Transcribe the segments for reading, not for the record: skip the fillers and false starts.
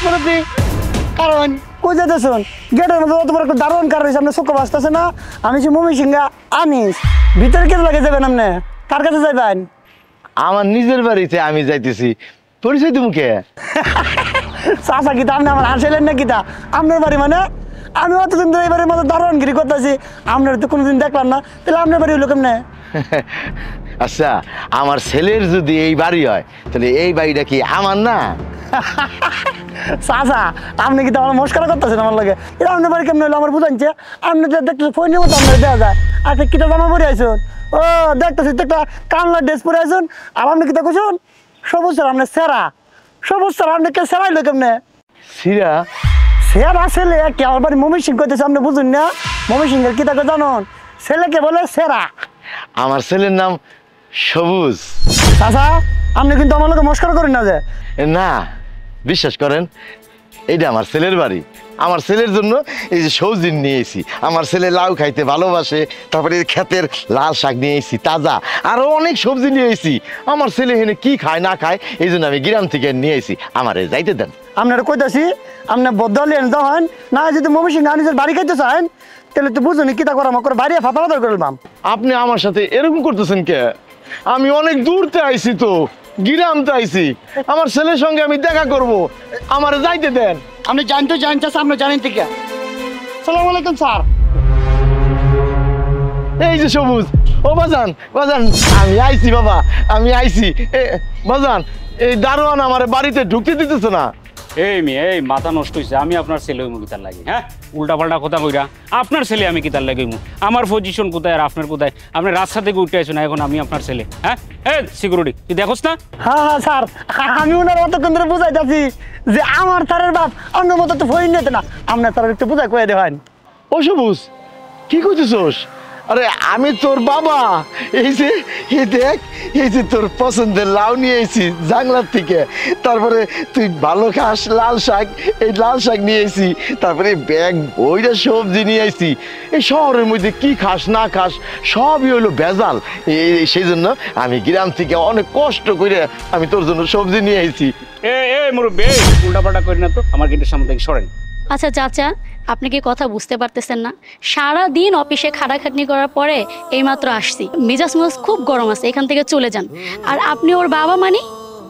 মুরব্বি কারণ কই যেতেছেন গেটের মধ্যে অত বড় একটা দারোয়ান কার রয়েছে আপনার চোখে বাঁচতেছে না আমি যে মমি সিংহা আনিস ভিতরে কে লাগে যাবেন আপনি কার কাছে যাইবেন আমার নিজের বাড়িতে আমি যাইতেছি পরিচয় তুমি কে চাচা কিতা আপনি আমার হাসিলেন না কিতা আপনার বাড়ি মানে আমি অতদিন ধরে এই বাড়ির মতো দারোয়ানগিরি করতেছি আপনার তো কোনোদিন দেখলাম না তাহলে আপনার বাড়ি হলো কেমনে আচ্ছা আমার ছেলের যদি এই বাড়ি হয় তাহলে এই বাড়িটা কি আমার না চাচা আপনি কি আমার মস্করা করতেছেন আমার লাগে এটা আপনার বাড়ি কেমন হলো আমার বুঝাচ্ছে আপনি তো দেখতে ফোনের মতো আপনার দেওয়া যায় আচ্ছা কিতা জামা পরে আইসুন ও দেখতেছি তো একটা কানলা ড্রেস পরে আইসুন আর আপনি কিতা করছেন সবুজ স্যার আপনার সেরা সবুজ স্যার আপনি কে সেরাইলো কেমনে সিরা সেরা ছেলে কে আমার বাড়ি মমি সিং করতেছে আপনি বুঝুন না মমি সিংহের কিতা কে জানুন ছেলেকে বলে সেরা আমার ছেলের নাম সবুজ চাচা আপনি কিন্তু আমার লোকে মস্করা করেন না যে না বিশ্বাস করেন এইটা আমার ছেলের বাড়ি আমার ছেলের জন্য এই যে সবজি নিয়ে এসেছি আমার ছেলে লাউ খাইতে ভালোবাসে তারপরে ক্ষেতের লাল শাক নিয়ে এসেছি তাজা আরো অনেক সবজি নিয়ে এসেছি আমার ছেলে এখানে কি খায় না খায় এই জন্য আমি গ্রাম থেকে নিয়ে এসেছি আমার যাইতে দেন আপনারা কইতাছি আপনার বদলেন যখন না যদি মমি সিং নিজের বাড়ি খাইতে চান তাহলে তো বুঝুনি কিতা করা আমার বাড়ি ফাতা ফাতা করলাম আপনি আমার সাথে এরকম করতেছেন কে আমি অনেক দূরতে আইছি তো গ্রামতে আইছি আমার ছেলের সঙ্গে আমি দেখা করব আমার যাইতে দেন আপনি জানতে চাচা আপনি জানেন থেকে সালাম আলাইকুম স্যার এই যে সবুজ ও বাজান বাজান আমি আইছি বাবা আমি আইছি বাজান এই দারোয়ান আমার বাড়িতে ঢুকতে দিতেছে না এই মেয়ে এই মাথা নষ্ট হয়েছে আমি আপনার ছেলে হইমু কিতার লাগে হ্যাঁ উল্টা পাল্টা কথা কইরা আপনার ছেলে আমি কিতার লাগে হইমু আমার পজিশন কোথায় আর আপনার কোথায় আপনি রাস্তা থেকে উঠে আসুন এখন আমি আপনার ছেলে হ্যাঁ এ সিকিউরিটি তুই দেখোস না হ্যাঁ হ্যাঁ স্যার আমি ওনার অতক্ষণ ধরে বুঝাইতেছি যে আমার স্যারের বাপ অন্য মতো তো ফইন নিতে না আপনার স্যারের একটু বুঝাই কয়ে দেবেন ও সবুজ কি করতেছোস আরে আমি তোর বাবা এই যে এই দেখ এই যে তোর পছন্দের লাউ নিয়ে এসেছি জাংলার থেকে তারপরে তুই ভালো খাস লাল শাক এই লাল শাক নিয়ে এসেছি তারপরে ব্যাগ বইটা সবজি নিয়ে এসেছি এই শহরের মধ্যে কি খাস না খাস সবই হলো ভেজাল সেই জন্য আমি গ্রাম থেকে অনেক কষ্ট করে আমি তোর জন্য সবজি নিয়ে এসেছি এ মুরব্বি উল্টা পাল্টা করি না তো আমার গেটের সামনে থেকে সরেন আচ্ছা চাচা আপনি কি কথা বুঝতে পারতেছেন না সারা দিন অফিসে খাটাখাটনি করার পরে এইমাত্র আসছি মেজাজ খুব গরম আছে এখান থেকে চলে যান আর আপনি ওর বাবা মানে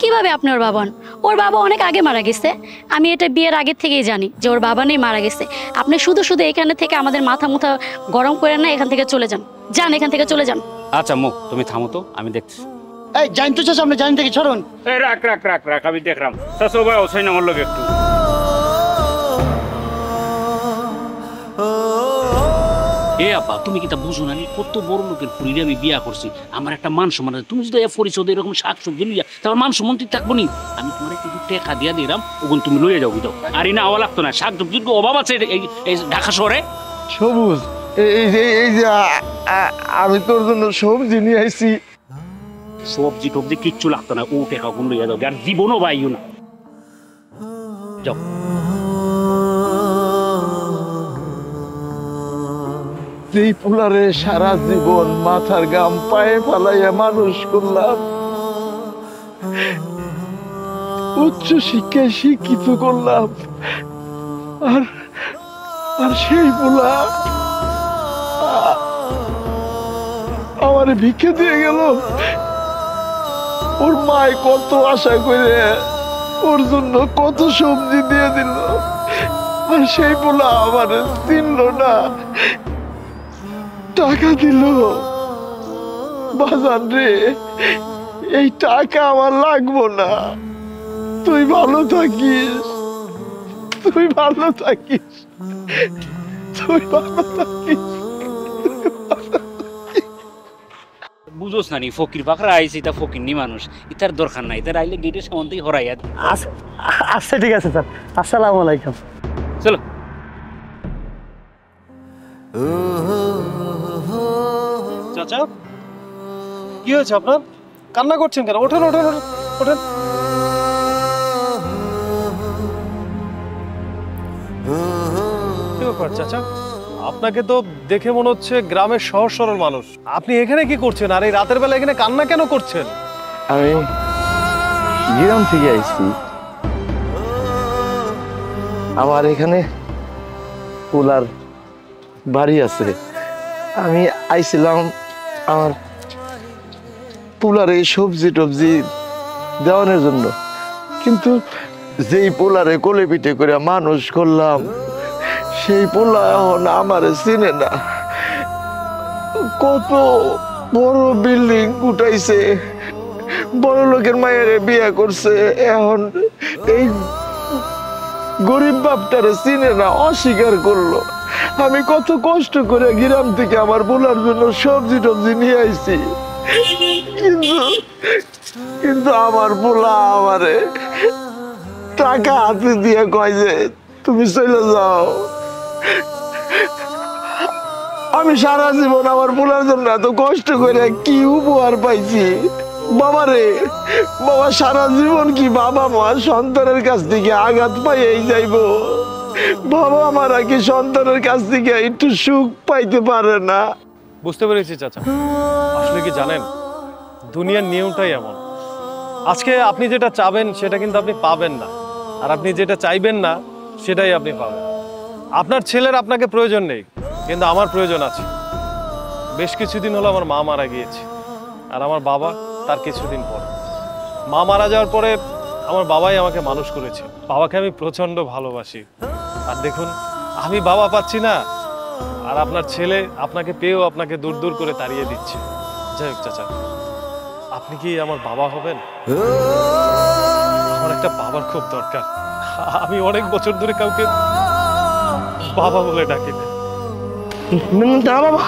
কিভাবে আপনি ওর বাবা হন ওর বাবা অনেক আগে মারা গেছে আমি এটা বিয়ের আগের থেকেই জানি যে ওর বাবা নেই মারা গেছে আপনি শুধু শুধু এখানে থেকে আমাদের মাথা মুথা গরম করে না এখান থেকে চলে যান যান এখান থেকে চলে যান আচ্ছা মুখ তুমি থামো তো আমি দেখছি এই জানতে চাচ্ছ আপনি জানেন থেকে ছড়ুন এই রাখ রাখ রাখ রাখ আমি দেখলাম চাচা ভাই ওসাই না আমার লোক একটু এ আপা তুমি কি তা বুঝো না কত বড় লোকের ফুরিরে আমি বিয়া করছি আমার একটা মান সম্মান আছে তুমি যদি পরিচয় এরকম শাকসবজি লইয়া তার মান সম্মান তুই থাকবো নি আমি তোমার একটু টাকা দিয়া দিলাম ওগুন তুমি লইয়া যাও দাও আর না আওয়া লাগতো না শাকসবজির অভাব আছে এই ঢাকা শহরে সবুজ এই যে আমি তোর জন্য সবজি নিয়ে আসছি সবজি টবজি কিচ্ছু লাগতো না ও টাকা ওগুন লইয়া যাও আর জীবনও পাইও না যাও যেই পোলারে সারা জীবন মাথার গাম পায়ে ফালাইয়া মানুষ করলাম উচ্চ শিক্ষায় শিক্ষিত করলাম আর আর সেই পোলা আমার ভিক্ষে দিয়ে গেল ওর মায় কত আশা করে ওর জন্য কত সবজি দিয়ে দিল আর সেই পোলা আমার চিনল না টাকা দিল বাজান রে এই টাকা আমার লাগবো না তুই ভালো থাকিস তুই ভালো থাকিস তুই ভালো থাকিস বুঝোস না নি ফকির বাকরা আইছে এটা ফকির নি মানুষ ইতার দরকার নাই ইতার আইলে গেটের সামনেই হরাইয়া আচ্ছা ঠিক আছে স্যার আসসালামু আলাইকুম চলো চাচা কি হয়েছে আপনার কান্না করছেন কেন ওঠেন ওঠেন ওঠেন কি ব্যাপার চাচা আপনাকে তো দেখে মনে হচ্ছে গ্রামের সহজ সরল মানুষ আপনি এখানে কি করছেন আর এই রাতের বেলা এখানে কান্না কেন করছেন আমি গ্রাম থেকে আইছি আমার এখানে পোলার বাড়ি আছে। আমি আইছিলাম আমার পোলারে সবজি টবজি দেওয়ানোর জন্য, কিন্তু যেই পোলারে কোলে পিঠে করে মানুষ করলাম সেই পোলা এখন আমার চিনে না। কত বড় বিল্ডিং উঠাইছে, বড় লোকের মায়ের বিয়ে করছে, এখন এই গরিব বাপটারে চিনে না, অস্বীকার করলো। আমি কত কষ্ট করে গ্রাম থেকে আমার পোলার জন্য সবজি টবজি নিয়ে আইছি, কিন্তু কিন্তু আমার পোলা আমারে টাকা হাতে দিয়ে কয় যে তুমি চলে যাও। আমি সারা জীবন আমার পোলার জন্য এত কষ্ট করে কি উপহার পাইছি। বাবা রে বাবা, সারা জীবন কি বাবা মা সন্তানের কাছ থেকে আঘাত পাইয়েই যাইবো? বাবা মারা কি সন্তানের কাছ থেকে একটু সুখ পাইতে পারে না? বুঝতে পেরেছি চাচা। আসলে কি জানেন, দুনিয়ার নিয়মটাই এমন। আজকে আপনি যেটা চাবেন সেটা কিন্তু আপনি পাবেন না, আর আপনি যেটা চাইবেন না সেটাই আপনি পাবেন। আপনার ছেলের আপনাকে প্রয়োজন নেই, কিন্তু আমার প্রয়োজন আছে। বেশ কিছুদিন হলো আমার মা মারা গিয়েছে, আর আমার বাবা তার কিছুদিন পর। মা মারা যাওয়ার পরে আমার বাবাই আমাকে মানুষ করেছে। বাবাকে আমি প্রচণ্ড ভালোবাসি। আর দেখুন, আমি বাবা পাচ্ছি না, আর আপনার ছেলে আপনাকে পেয়েও আপনাকে দূর দূর করে তাড়িয়ে দিচ্ছে। যাই হোক চাচা, আপনি কি আমার বাবা হবেন? আমার একটা বাবার খুব দরকার। আমি অনেক বছর ধরে কাউকে বাবা বলে ডাকি না। না বাবা,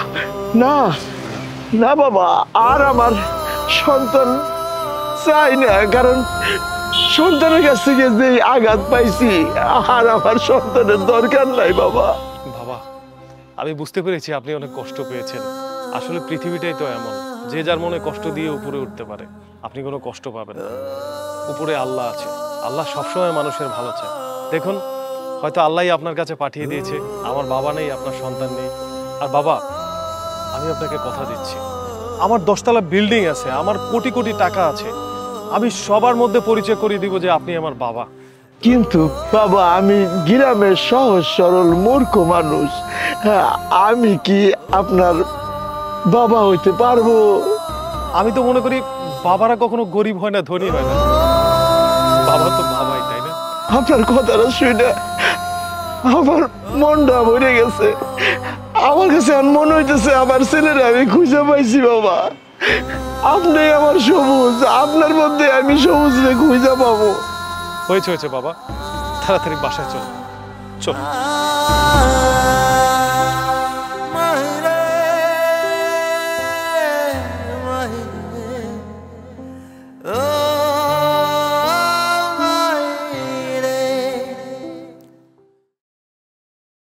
না না বাবা, আর আমার সন্তান চাই না, কারণ সন্তানের কাছ থেকে যে আঘাত পাইছি আর আমার সন্তানের দরকার নাই বাবা। বাবা, আমি বুঝতে পেরেছি আপনি অনেক কষ্ট পেয়েছেন। আসলে পৃথিবীটাই তো এমন, যে যার মনে কষ্ট দিয়ে উপরে উঠতে পারে। আপনি কোনো কষ্ট পাবেন না। উপরে আল্লাহ আছে, আল্লাহ সবসময় মানুষের ভালো চায়। দেখুন, হয়তো আল্লাহই আপনার কাছে পাঠিয়ে দিয়েছে। আমার বাবা নেই, আপনার সন্তান নেই। আর বাবা, আমি আপনাকে কথা দিচ্ছি, আমার 10তলা বিল্ডিং আছে, আমার কোটি কোটি টাকা আছে, আমি সবার মধ্যে পরিচয় করিয়ে দিব যে আপনি আমার বাবা। কিন্তু বাবা, আমি গ্রামের সহজ সরল মূর্খ মানুষ, হ্যাঁ, আমি কি আপনার বাবা হইতে পারবো? আমি তো মনে করি বাবারা কখনো গরিব হয় না, ধনী হয় না। বাবা তো বাবাই, তাই না? আপনার কথাটা শুনে আমার মনটা ভরে গেছে। আমার কাছে এখন মনে হইতেছে আমার ছেলেরা আমি খুঁজে পাইছি বাবা। আপনি আমার সবুজ, আপনার মধ্যে আমি সবুজ খুঁজে পাবো। হয়েছে হয়েছে বাবা, তাড়াতাড়ি বাসায় চল চল।